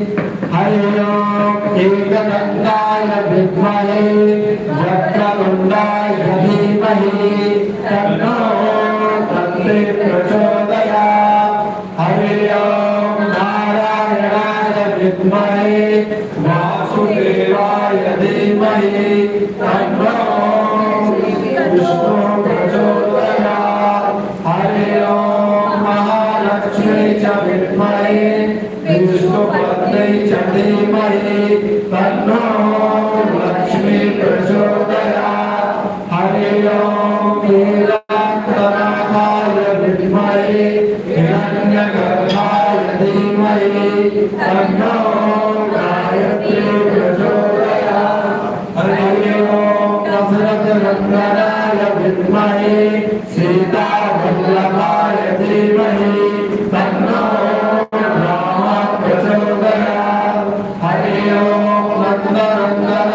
हरि ओम एकदन्ताय विद्महे वक्रतुण्डाय धीमहि तन्नो दन्ति प्रचोदयात्। हरि ओम नारायणाय विद्महे वासुदेवाय धीमहि तन्नो विष्णु प्रचोदयात्। हरि ओम महालक्ष्मी च विद्महे विष्णुपत्नी च धीमहि तन्नो लक्ष्मी प्रचोदयात्। हरि ओम नीलांतनाभाय विद्महे हिरण्यगर्भाय धीमहि तन्नो गायत्री प्रचोदयात्। हरि ओम दशरथनन्दनाय विद्महे सीतावल्लभाय धीमहि तन्नो प्रचोदयात्। हरि ओम नंदनंदन